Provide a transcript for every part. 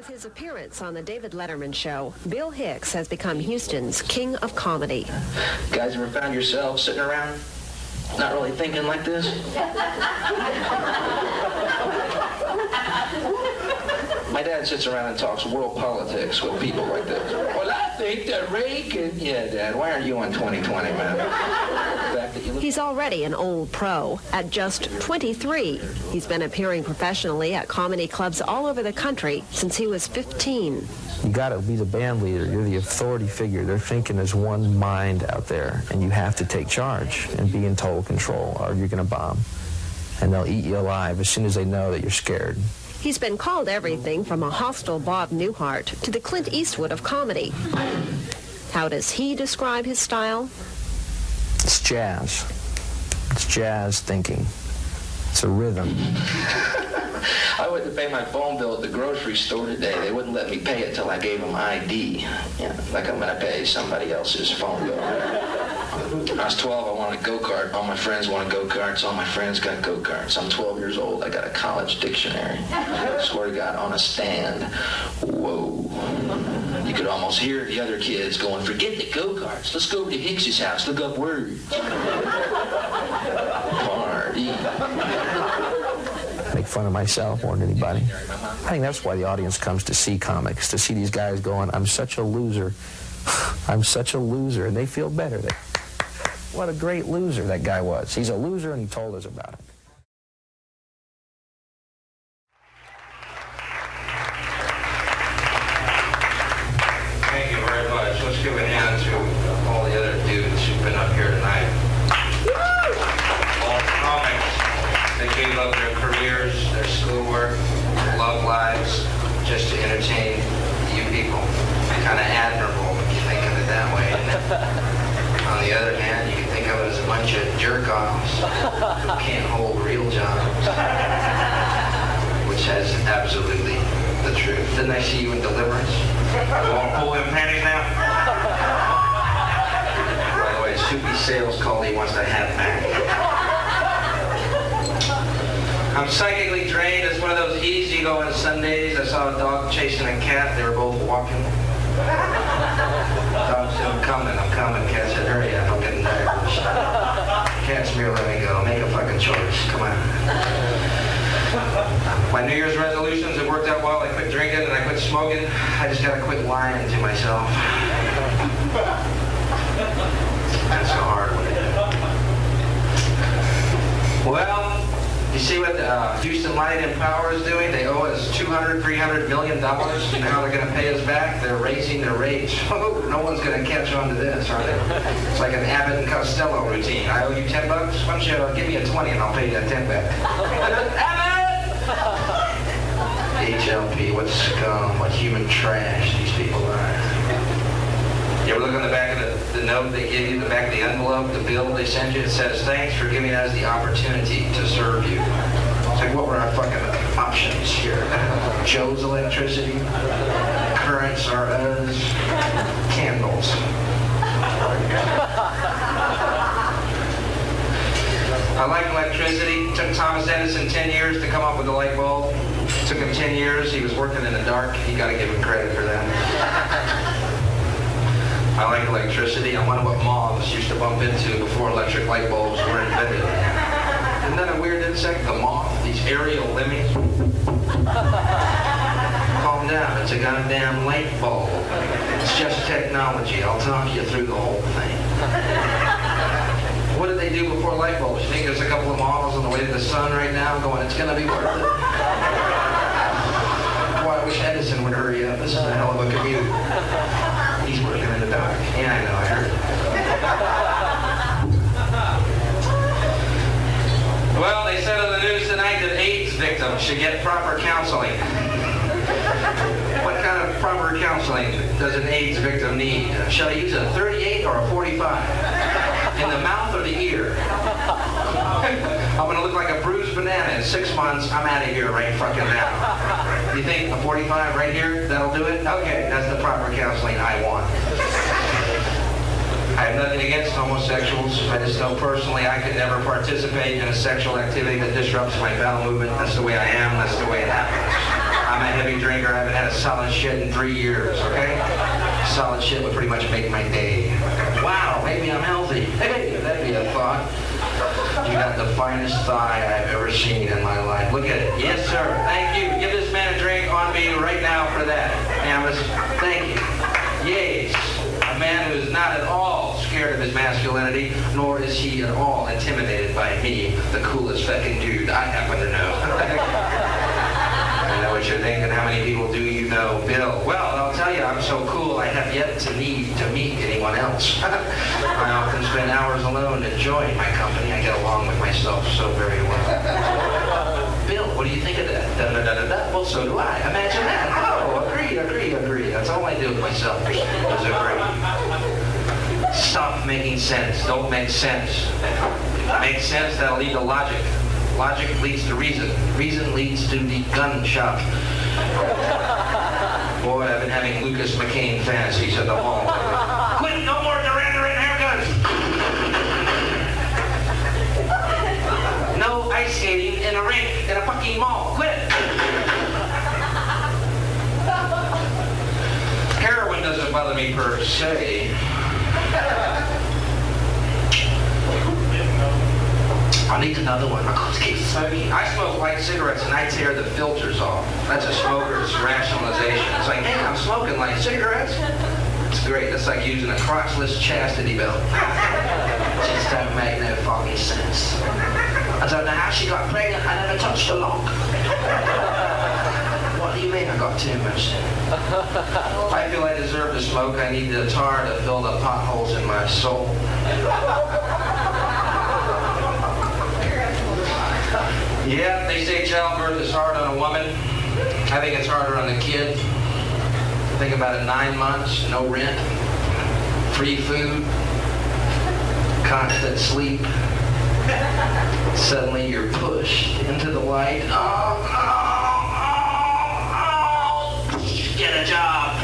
With his appearance on the David Letterman Show, Bill Hicks has become Houston's king of comedy. Guys, ever found yourself sitting around not really thinking like this? My dad sits around and talks world politics with people like this. Well, I think that Reagan... Yeah, Dad, why aren't you on 2020, man? He's already an old pro. At just 23, he's been appearing professionally at comedy clubs all over the country since he was 15. You got to be the band leader. You're the authority figure. They're thinking there's one mind out there, and you have to take charge and be in total control, or you're going to bomb. And they'll eat you alive as soon as they know that you're scared. He's been called everything from a hostile Bob Newhart to the Clint Eastwood of comedy. How does he describe his style? It's jazz. It's jazz thinking. It's a rhythm. I went to pay my phone bill at the grocery store today. They wouldn't let me pay it till I gave them ID. Yeah, like I'm going to pay somebody else's phone bill. When I was 12, I wanted a go-kart. All my friends wanted go-karts. All my friends got go-karts. I'm 12 years old. I got a college dictionary. I swear to God, on a stand. Whoa. You could almost hear the other kids going, forget the go-karts. Let's go over to Hicks' house. Look up words. Party. Make fun of myself more than anybody. I think that's why the audience comes to see comics, to see these guys going, I'm such a loser. I'm such a loser. And they feel better. What a great loser that guy was. He's a loser, and he told us about it. Thank you very much. Let's give a hand to all the other dudes who've been up here tonight. All comics that gave up their careers, their schoolwork, their love lives, just to entertain you people. Kind of admirable if you think of it that way. On the other hand, you can think of it as a bunch of jerk-offs who can't hold real jobs, which has absolutely the truth. Didn't I see you in Deliverance? Want to pull them panties now? By the way, Soupy Sales called. He wants to have back. I'm psychically drained. It's one of those easygoing Sundays. I saw a dog chasing a cat. They were both walking. Dog said, I'm coming. Cat said, hurry up, I'm getting nervous. Cat's merely let me go. Make a fucking choice. Come on. My New Year's resolutions have worked out well. I quit drinking and I quit smoking. I just gotta quit lying to myself. That's a hard one. Well, you see what Houston Light and Power is doing? They owe us $200, $300 million. You know how they're going to pay us back? They're raising their rates. Oh, no one's going to catch on to this, are they? It's like an Abbott and Costello routine. I owe you $10. Why don't you give me a 20 and I'll pay you that 10 back? Abbott! HLP, what scum, what human trash these people are. You ever look on the back of the note they give you, the back of the envelope, the bill they send you? It says, thanks for giving us the opportunity to serve you. It's like, what were our fucking options here? Joe's electricity, currents are us, candles. I like electricity. It took Thomas Edison 10 years to come up with the light bulb. It took him 10 years. He was working in the dark. You got to give him credit for that. I like electricity. I wonder what moths used to bump into before electric light bulbs were invented. Isn't that a weird insect? The moth, these aerial lemmings. Calm down. It's a goddamn light bulb. It's just technology. I'll talk you through the whole thing. What did they do before light bulbs? You think there's a couple of models on the way to the sun right now going, it's going to be worth it? Boy, I wish Edison would hurry up. This is a hell of a commute. He's working in the dark. Yeah, I know, I heard. Well, they said on the news tonight that AIDS victims should get proper counseling. What kind of proper counseling does an AIDS victim need? Shall I use a 38 or a 45? In the mouth or the ear? I'm going to look like a bruised banana in 6 months. I'm out of here right fucking now. You think a 45 right here, that'll do it? Okay, that's the proper counseling I want. I have nothing against homosexuals. I just know personally I could never participate in a sexual activity that disrupts my bowel movement. That's the way I am. That's the way it happens. I'm a heavy drinker. drinker. I haven't had a solid shit in 3 years, okay? Solid shit would pretty much make my day. Wow, maybe I'm healthy. Hey, that'd be a thought. You got the finest thigh I've ever seen in my life. Look at it. Yes, sir. Thank you. Give this man a drink on me right now for that. Amos, thank you. Yes. A man who is not at all scared of his masculinity, nor is he at all intimidated by me, the coolest fucking dude I happen to know. I know what you're thinking. How many people do you know, Bill? Well, I'll tell you, I'm so cool I have yet to need to meet anyone else. I often spend hours alone enjoying my company. I get along with myself so very well. Bill, what do you think of that? Da, da, da, da, da. Well, so do I. Imagine that. Oh, agree. That's all I do with myself is agree. Stop making sense. Don't make sense. Make sense, that'll lead to logic. Logic leads to reason. Reason leads to the gun shop. Boy, I've been having Lucas McCain fantasies at the mall. Quit! No more Duran haircuts! No ice skating in a rink in a fucking mall. Quit! Heroin doesn't bother me per se. I need another one. My clothes keep smoking. I smoke light cigarettes and I tear the filters off. That's a smoker's rationalization. It's like, hey, I'm smoking light cigarettes. It's great. That's like using a crotchless chastity belt. Just don't make no fucking sense. I don't know how she got pregnant. I never touched a lock. What do you mean I got tumors? If I feel I deserve to smoke, I need the tar to fill the potholes in my soul. Yeah, they say childbirth is hard on a woman. I think it's harder on the kid. Think about it, 9 months, no rent, free food, constant sleep. Suddenly you're pushed into the light. Oh, get a job.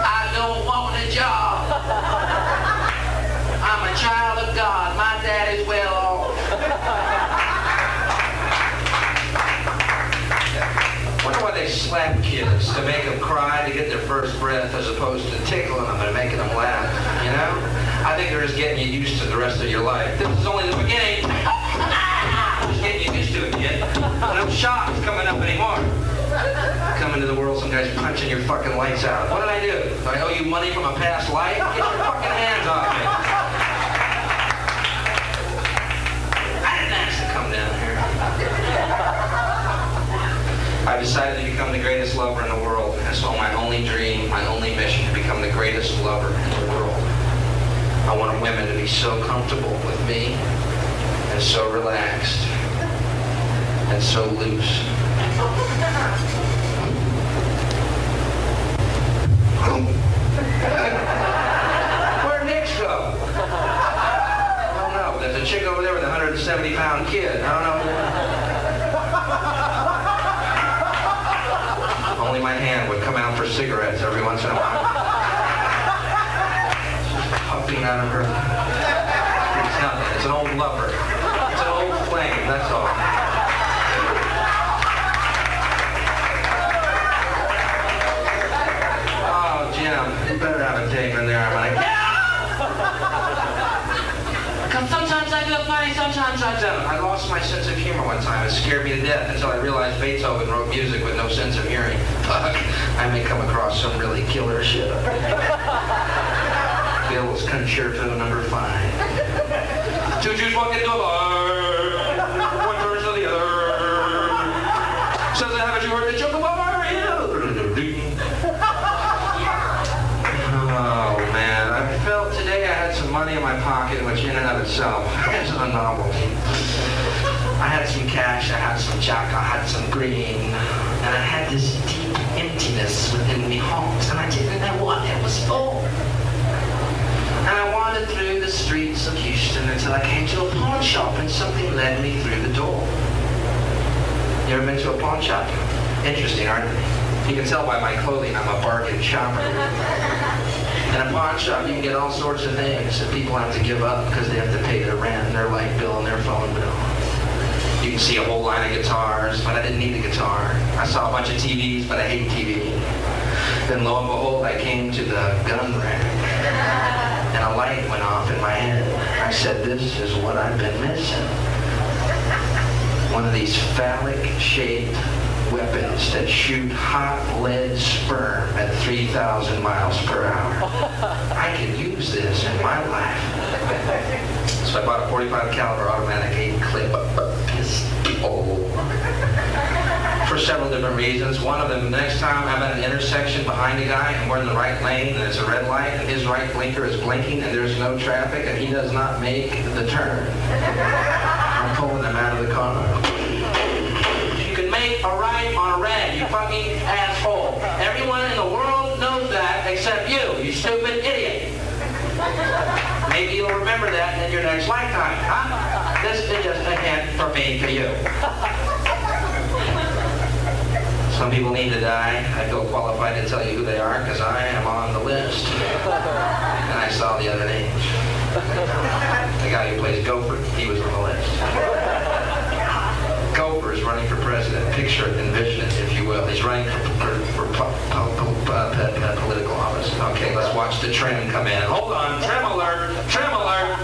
I don't want a job. I'm a child of God. My dad is well off. Wonder why they slap kids, to make them cry, to get their first breath, as opposed to tickling them and making them laugh, you know? I think they're just getting you used to the rest of your life. This is only the beginning. Just getting you used to it, kid. No shock's coming up anymore. Come into the world, some guy's punching your fucking lights out. What did I do? Do I owe you money from a past life? Get your fucking hands off me. Come down here. I decided to become the greatest lover in the world, and so my only dream, my only mission, to become the greatest lover in the world. I want women to be so comfortable with me, and so relaxed, and so loose. Where'd Hicks go? There's a chick over there with a 170-pound kid. I don't know. Only my hand would come out for cigarettes every once in a while. She's puffing out of her. It's nothing. It's an old lover. It's an old flame, that's all. Oh, Jim, you better have a tape in there. I'm like, sometimes I feel funny, sometimes I don't. I lost my sense of humor one time. It scared me to death until I realized Beethoven wrote music with no sense of hearing. Fuck, I may come across some really killer shit. Bill's Concerto No. 5. Two Jews walk into a bar. One turns to the other. Says, haven't you heard the joke about Mario? Oh, man. I felt today I had some money in my pocket, which in and of itself is a novelty. I had some cash, I had some jack, I had some green, and I had this deep emptiness within me heart, and I didn't know what it was for. And I wandered through the streets of Houston until I came to a pawn shop, and something led me through the door. You ever been to a pawn shop? Interesting, aren't they? You can tell by my clothing I'm a bargain shopper. In a pawn shop, you can get all sorts of things that people have to give up because they have to pay their rent, and their light bill, and their phone bill. could see a whole line of guitars, but I didn't need a guitar. I saw a bunch of TVs, but I hate TV. Then lo and behold, I came to the gun rack, and a light went off in my head. I said, this is what I've been missing. One of these phallic-shaped weapons that shoot hot lead sperm at 3,000 miles per hour. I could use this in my life. So I bought a 45 caliber automatic 8-clip pistol. For several different reasons. One of them, the next time I'm at an intersection behind a guy and we're in the right lane and it's a red light and his right blinker is blinking and there's no traffic and he does not make the turn, I'm pulling him out of the car. You can make a right on a red, you fucking asshole. Everyone in the world knows that except you, you stupid idiot. Maybe you'll remember that in your next lifetime, huh? This is just a hint from me to you. Some people need to die. I feel qualified to tell you who they are because I am on the list. And I saw the other names. The guy who plays Gopher, he was on the list. Gopher is running for president. Picture it, envision it, if you will. He's running for political office. Okay, let's watch the trim come in. Hold on, trim alert, trim alert.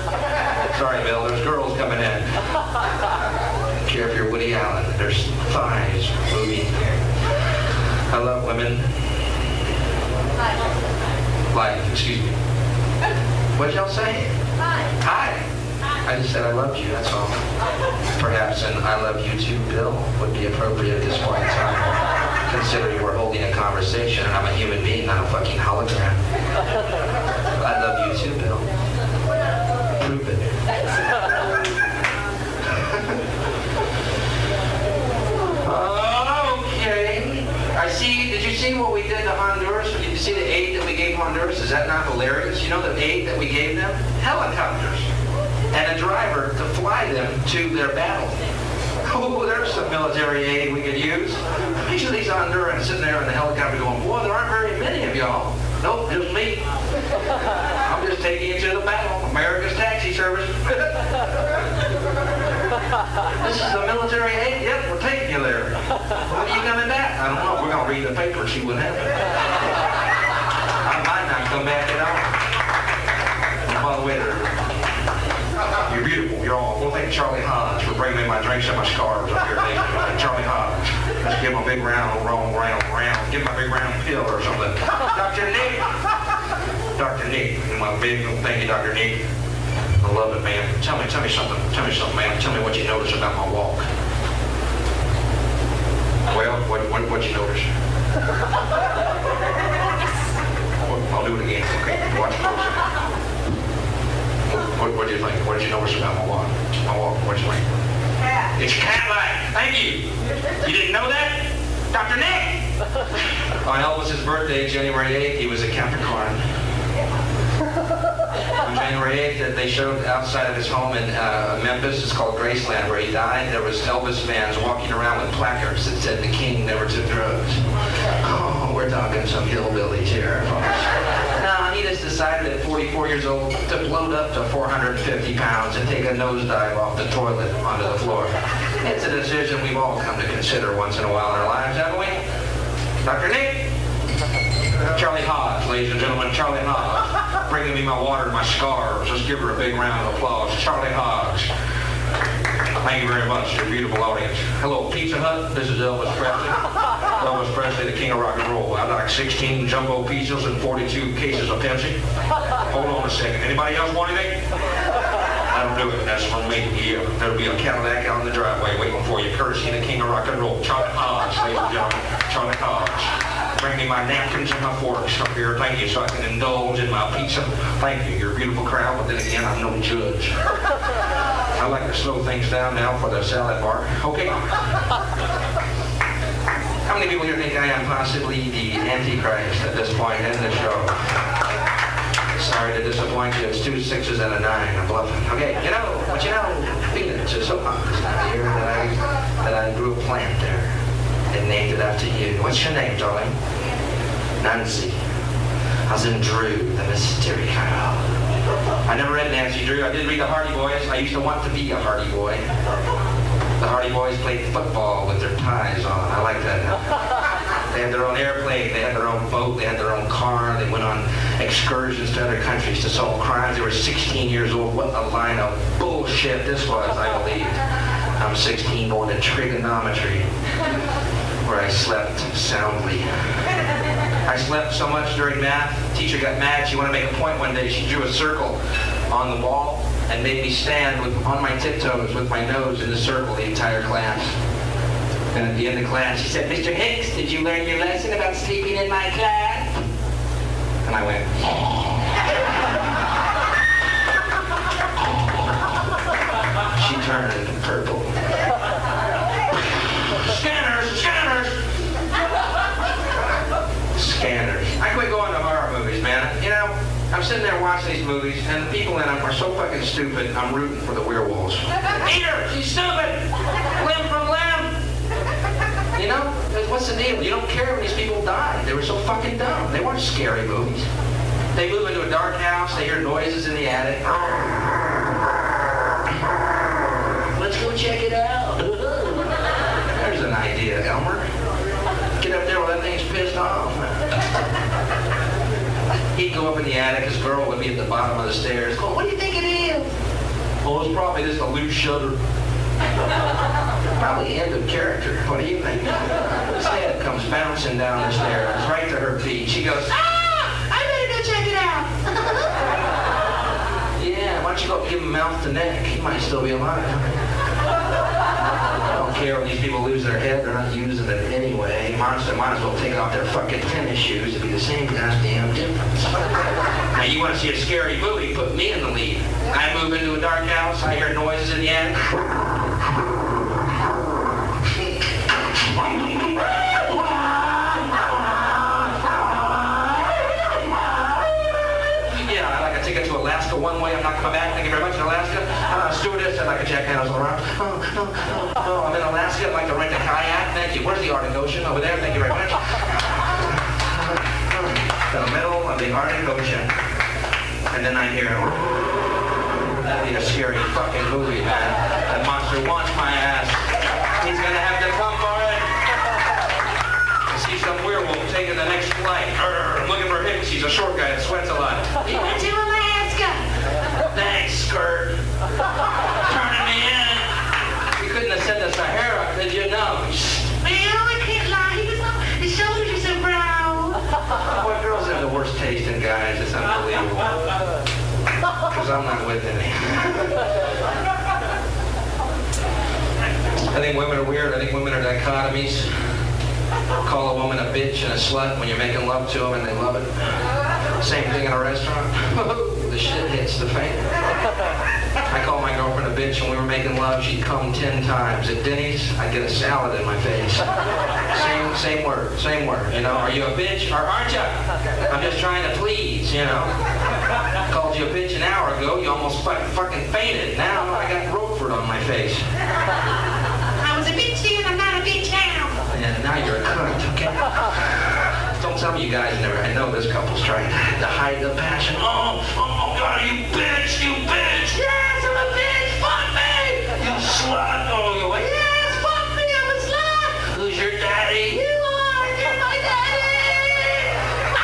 Sorry, Bill, there's girls coming in. I don't care if you're Woody Allen. There's thighs moving. I love women. Like, excuse me. What'd y'all say? Hi. I just said I loved you, that's all. Perhaps an I love you too, Bill, would be appropriate at this point in time, considering we're holding a conversation and I'm a human being, not a fucking hologram. I love you too, Bill. Prove it. I see, did you see what we did to Honduras? Did you see the aid that we gave Honduras? Is that not hilarious? You know the aid that we gave them? Helicopters. And a driver to fly them to their battle. Oh, there's some military aid we could use. Picture these Hondurans sitting there in the helicopter going, boy, there aren't very many of y'all. Nope, just me. I'm just taking you to the battle. America's taxi service. This is the military aid? Yep, we're taking you there. When are you coming back? I don't know. We're going to read the paper and see what happens. I might not come back at all. And by the way, you're beautiful. You're all. Well, thank Charlie Hodge for bringing me my drinks and my scarves up here. Charlie Hodge. Let's give him a big round. Give him a big round pill or something. Dr. Nick. Dr. Nick. Thank you, Dr. Nick. I love it, man. Tell me something. Tell me something, man. Tell me what you notice about my walk. Well, what you notice? I'll do it again. Okay, watch closely. What do you think? What did you notice about my walk? What do you think? Cat. It's cat-like. Thank you. You didn't know that? Dr. Nick! On Elvis's birthday, January 8th, he was a Capricorn. On January 8th, they showed outside of his home in Memphis, it's called Graceland, where he died. There was Elvis fans walking around with placards that said, the king never took drugs. Oh, we're talking some hillbillies here, folks. No, he just decided at 44 years old to bloat up to 450 pounds and take a nosedive off the toilet onto the floor. It's a decision we've all come to consider once in a while in our lives, haven't we? Dr. Nick? Charlie Hodge, ladies and gentlemen, Charlie Hodge. Bringing me my water and my scarves. Let's give her a big round of applause. Charlie Hodge. Thank you very much, your beautiful audience. Hello, Pizza Hut. This is Elvis Presley. Elvis Presley, the king of rock and roll. I'd like 16 jumbo pizzas and 42 cases of Pepsi. Hold on a second. Anybody else want anything? I don't do it. That's from me. Yeah, there'll be a Cadillac out in the driveway waiting for you, courtesy of the king of rock and roll, Charlie Hodge, ladies and gentlemen. Charlie Hodge. Bring me my napkins and my forks up here. Thank you, so I can indulge in my pizza. Thank you. You're a beautiful crowd, but then again, I'm no judge. I like to slow things down now for the salad bar. Okay. How many people here think I am possibly the Antichrist at this point in the show? Sorry to disappoint you. It's 2 6s and a 9. I'm bluffing. Okay, Phoenix is so hot this time of year that I grew a plant there and named it after you. What's your name, darling? Nancy. As in Drew, the mystery girl. I never read Nancy Drew. I did read the Hardy Boys. I used to want to be a Hardy Boy. The Hardy Rowdy boys played football with their ties on. I like that. They had their own airplane, they had their own boat, they had their own car. They went on excursions to other countries to solve crimes. They were 16 years old. What a line of bullshit this was, I believe. I'm 16 going to trigonometry, where I slept soundly. I slept so much during math, teacher got mad. She wanted to make a point one day. She drew a circle on the wall and made me stand on my tiptoes with my nose in the circle the entire class. And at the end of class, she said, "Mr. Hicks, did you learn your lesson about sleeping in my class?" And I went, She turned purple. Scanners! Scanners! Scanners. I quit going to horror movies, man. You know, I'm sitting there watching these movies, and the people in them are so fucking stupid, I'm rooting for the werewolves. Eat her! She's stupid! Limb from limb! You know, what's the deal? You don't care when these people die. They were so fucking dumb. They weren't scary movies. They move into a dark house, they hear noises in the attic. Let's go check it out. There's an idea, Elmer. Get up there while that thing's pissed off. He'd go up in the attic, his girl would be at the bottom of the stairs. Going, "What do you think it is?" "Oh, it's probably just a loose shutter." Probably end of character. What do you think? Instead, comes bouncing down the stairs, right to her feet. She goes, "Ah! I better go check it out." Yeah, why don't you go give him mouth to neck? He might still be alive. I don't care when these people lose their head. They're not using it anyway. Might as well take off their fucking tennis shoes. It'd be the same goddamn difference. Now, you want to see a scary movie, put me in the lead. I move into a dark house. I hear noises in the attic. Yeah, I'd like a ticket to Alaska one way. I'm not coming back. Thank you very much in Alaska. Stewardess, I'd like a Jack Daniels around. Oh, I'm in Alaska. I'd like to rent a kayak. Thank you. Where's the Arctic Ocean? Over there. Thank you very much. The middle of the Arctic Ocean. And then I hear, that'd be a scary fucking movie, man. That monster wants my ass. He's gonna have to come for it. I see some werewolf taking the next flight. I'm looking for Hicks. He's a short guy that sweats a lot. He went to Alaska. Thanks, skirt. Turning me in. You couldn't have said the Sahara, could you? No. Well, I can't lie. His shoulders are so brown. Boy, girls have the worst taste in guys. It's unbelievable. Because I'm not with any. I think women are weird. I think women are dichotomies. Call a woman a bitch and a slut when you're making love to them and they love it. Same thing in a restaurant. The shit hits the fan. I call my girlfriend a bitch when we were making love. She'd come 10 times. At Denny's, I'd get a salad in my face. Same word, you know. Are you a bitch or aren't you? I'm just trying to please, you know. I called you a bitch an hour ago. You almost fucking fainted. Now I got Roquefort on my face. I was a bitch then, I'm not a bitch now. Yeah, now you're a cunt, okay? Don't tell me you guys never. I know this couple's trying to hide the passion. Oh, God, you bitch, you bitch. Yes, I'm a bitch. Fuck me. You slut. Oh, yes, fuck me. I'm a slut. Who's your daddy? You are. You're my daddy. Oh!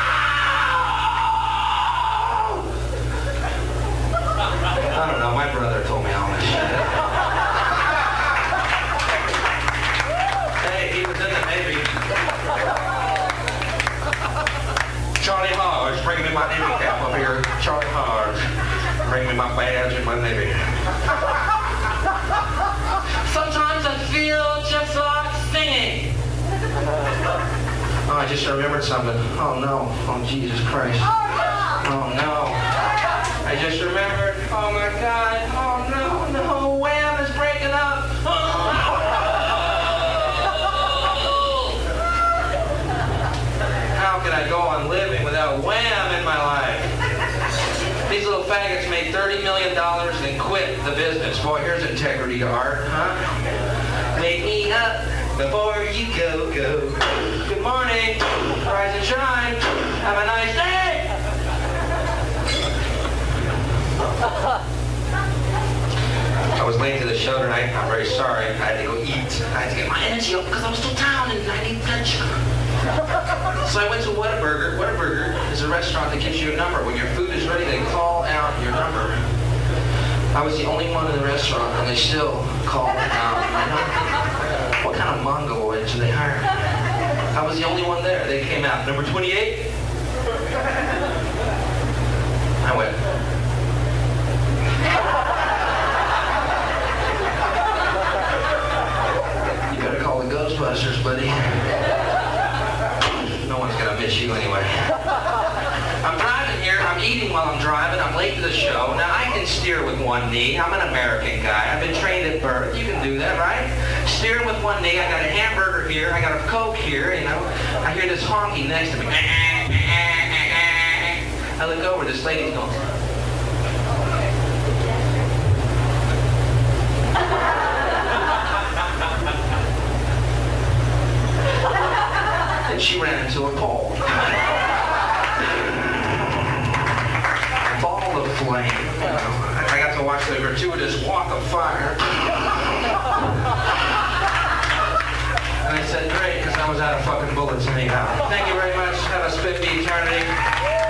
I don't know. My brother told me all this shit. Hey, he was in the Navy. Charlie Hodge, bring me my Navy cap up here. Charlie Hodge, bring me my badge and my Navy. Sometimes I feel just like singing. Oh, I just remembered something. Oh no, oh Jesus Christ. Oh no. I just remembered, oh my God, oh no, Wham is breaking up. How can I go on living without Wham in my life? These little faggots made $30 million and quit the business. Boy, here's integrity to art, huh? Wake me up before you go. Good morning, rise and shine. Have a nice day. I was late to the show tonight. I'm very sorry. I had to go eat. I had to get my energy up because I was still down and I need lunch. So I went to Whataburger. Whataburger is a restaurant that gives you a number. When your food is ready, they call out your number. I was the only one in the restaurant, and they still called out my number. What kind of mongoloid do they hire? I was the only one there. They came out. Number 28? I went. You better call the Ghostbusters, buddy. No one's gonna miss you anyway. I'm driving here, I'm eating while I'm driving, I'm late to the show. Now I can steer with one knee, I'm an American guy. I've been trained at birth, you can do that, right? Steering with one knee, I got a hamburger here, I got a Coke here, you know. I hear this honking next to me. I look over, this lady's going. And she ran into a pole. A ball of flame. You know, I got to watch the gratuitous walk of fire. And I said, great, because I was out of fucking bullets anyhow. Thank you very much. Have a spiffy eternity.